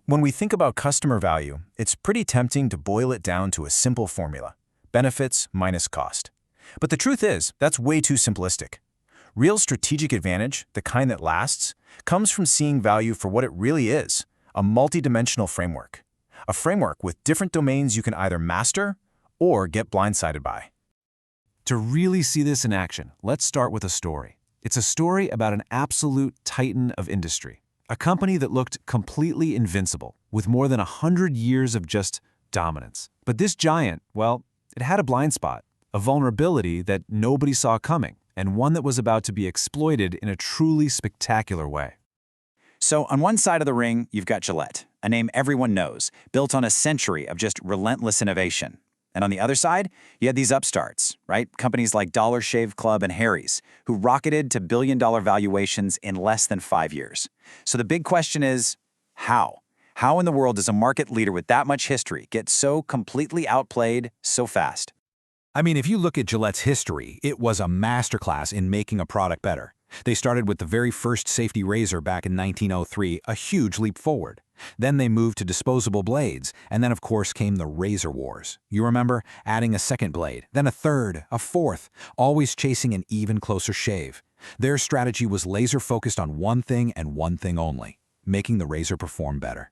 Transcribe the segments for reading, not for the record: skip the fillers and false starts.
When we think about customer value, it's pretty tempting to boil it down to a simple formula: benefits minus cost. But the truth is, that's way too simplistic. Real strategic advantage, the kind that lasts, comes from seeing value for what it really is: a multidimensional framework. A framework with different domains you can either master or get blindsided by. To really see this in action, let's start with a story. It's a story about an absolute titan of industry. A company that looked completely invincible, with more than 100 years of just dominance. But this giant, well, it had a blind spot, a vulnerability that nobody saw coming, and one that was about to be exploited in a truly spectacular way. So on one side of the ring, you've got Gillette, a name everyone knows, built on a century of just relentless innovation. And on the other side, you had these upstarts, right? Companies like Dollar Shave Club and Harry's, who rocketed to billion-dollar valuations in less than 5 years. So the big question is, how? How in the world does a market leader with that much history get so completely outplayed so fast? I mean, if you look at Gillette's history, it was a masterclass in making a product better. They started with the very first safety razor back in 1903, a huge leap forward. Then they moved to disposable blades, and then of course came the razor wars. You remember? Adding a second blade, then a third, a fourth, always chasing an even closer shave. Their strategy was laser-focused on one thing and one thing only: making the razor perform better.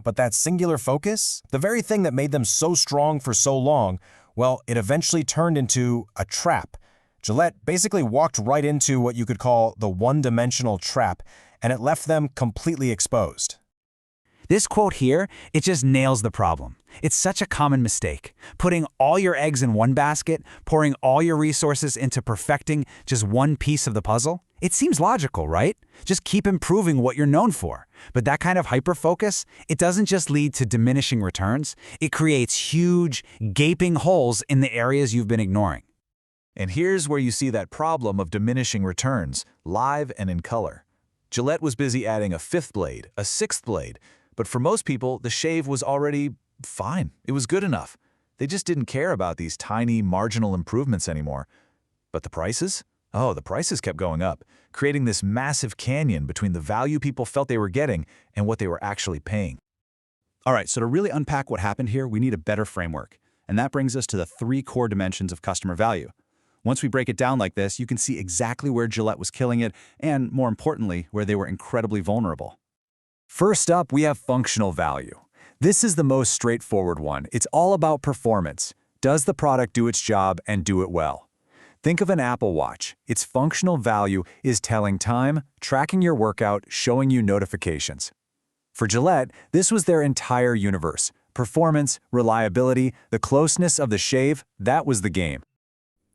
But that singular focus, the very thing that made them so strong for so long, well, it eventually turned into a trap. Gillette basically walked right into what you could call the one-dimensional trap, and it left them completely exposed. This quote here, it just nails the problem. It's such a common mistake. Putting all your eggs in one basket, pouring all your resources into perfecting just one piece of the puzzle. It seems logical, right? Just keep improving what you're known for. But that kind of hyper-focus, it doesn't just lead to diminishing returns. It creates huge, gaping holes in the areas you've been ignoring. And here's where you see that problem of diminishing returns, live and in color. Gillette was busy adding a fifth blade, a sixth blade, but for most people, the shave was already fine. It was good enough. They just didn't care about these tiny, marginal improvements anymore. But the prices? Oh, the prices kept going up, creating this massive canyon between the value people felt they were getting and what they were actually paying. All right, so to really unpack what happened here, we need a better framework. And that brings us to the 3 core dimensions of customer value. Once we break it down like this, you can see exactly where Gillette was killing it and, more importantly, where they were incredibly vulnerable. First up, we have functional value. This is the most straightforward one. It's all about performance. Does the product do its job and do it well? Think of an Apple Watch. Its functional value is telling time, tracking your workout, showing you notifications. For Gillette, this was their entire universe. Performance, reliability, the closeness of the shave, that was the game.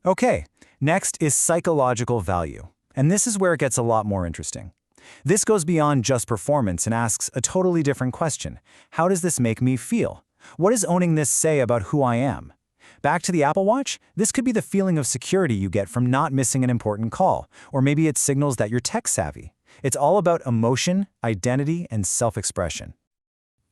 Okay, next is psychological value. And this is where it gets a lot more interesting. This goes beyond just performance and asks a totally different question. How does this make me feel? What does owning this say about who I am? Back to the Apple Watch, this could be the feeling of security you get from not missing an important call, or maybe it signals that you're tech-savvy. It's all about emotion, identity, and self-expression.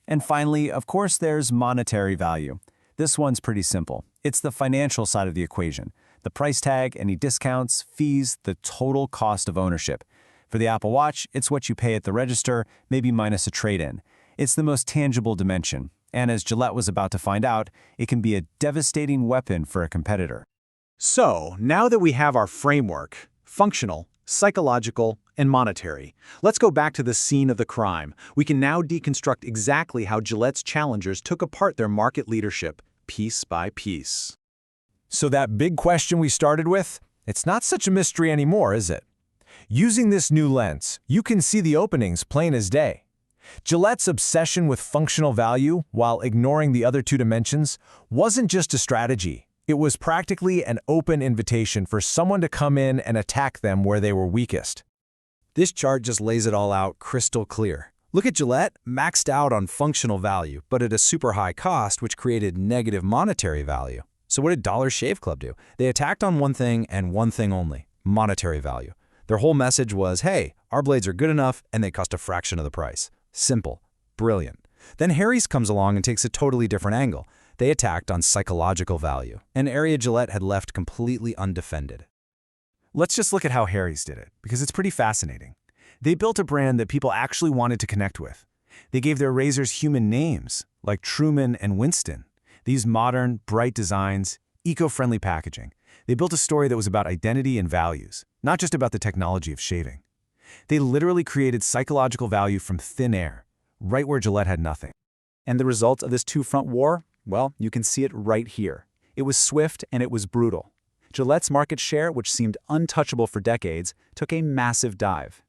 And finally, of course, there's monetary value. This one's pretty simple. It's the financial side of the equation. The price tag, any discounts, fees, the total cost of ownership. For the Apple Watch, it's what you pay at the register, maybe minus a trade-in. It's the most tangible dimension. And as Gillette was about to find out, it can be a devastating weapon for a competitor. So, now that we have our framework, functional, psychological, and monetary, let's go back to the scene of the crime. We can now deconstruct exactly how Gillette's challengers took apart their market leadership, piece by piece. So that big question we started with, it's not such a mystery anymore, is it? Using this new lens, you can see the openings plain as day. Gillette's obsession with functional value, while ignoring the other 2 dimensions, wasn't just a strategy. It was practically an open invitation for someone to come in and attack them where they were weakest. This chart just lays it all out crystal clear. Look at Gillette, maxed out on functional value, but at a super high cost, which created negative monetary value. So what did Dollar Shave Club do? They attacked on one thing and one thing only: monetary value. Their whole message was, hey, our blades are good enough and they cost a fraction of the price. Simple. Brilliant. Then Harry's comes along and takes a totally different angle. They attacked on psychological value, an area Gillette had left completely undefended. Let's just look at how Harry's did it, because it's pretty fascinating. They built a brand that people actually wanted to connect with. They gave their razors human names, like Truman and Winston. These modern, bright designs, eco-friendly packaging. They built a story that was about identity and values, not just about the technology of shaving. They literally created psychological value from thin air, right where Gillette had nothing. And the result of this two-front war? Well, you can see it right here. It was swift and it was brutal. Gillette's market share, which seemed untouchable for decades, took a massive dive.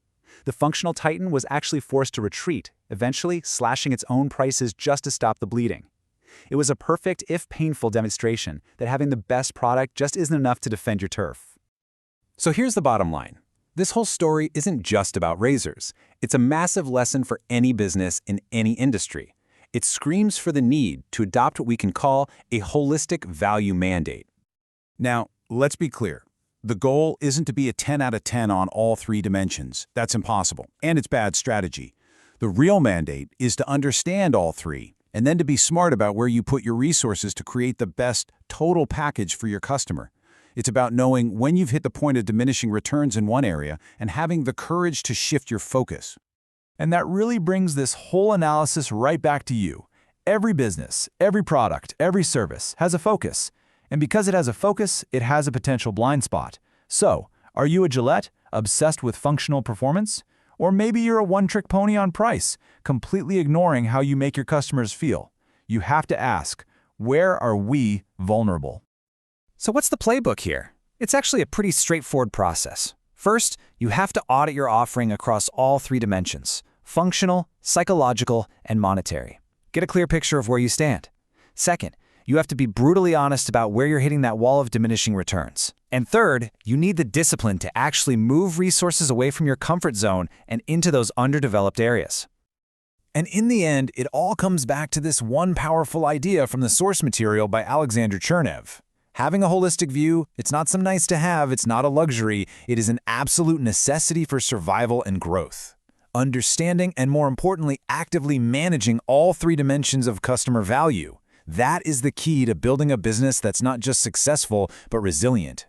The functional titan was actually forced to retreat, eventually slashing its own prices just to stop the bleeding. It was a perfect, if painful, demonstration that having the best product just isn't enough to defend your turf. So here's the bottom line. This whole story isn't just about razors. It's a massive lesson for any business in any industry. It screams for the need to adopt what we can call a holistic value mandate. Now, let's be clear. The goal isn't to be a 10 out of 10 on all 3 dimensions. That's impossible, and it's bad strategy. The real mandate is to understand all 3, and then to be smart about where you put your resources to create the best total package for your customer. It's about knowing when you've hit the point of diminishing returns in one area and having the courage to shift your focus. And that really brings this whole analysis right back to you. Every business, every product, every service has a focus. And because it has a focus, it has a potential blind spot. So, are you a Gillette, obsessed with functional performance? Or maybe you're a one-trick pony on price, completely ignoring how you make your customers feel. You have to ask, where are we vulnerable? So what's the playbook here? It's actually a pretty straightforward process. First, you have to audit your offering across all 3 dimensions: functional, psychological, and monetary. Get a clear picture of where you stand. Second, you have to be brutally honest about where you're hitting that wall of diminishing returns. And third, you need the discipline to actually move resources away from your comfort zone and into those underdeveloped areas. And in the end, it all comes back to this one powerful idea from the source material by Alexander Chernev. Having a holistic view, it's not some nice to have, it's not a luxury, it is an absolute necessity for survival and growth. Understanding and, more importantly, actively managing all 3 dimensions of customer value. That is the key to building a business that's not just successful, but resilient.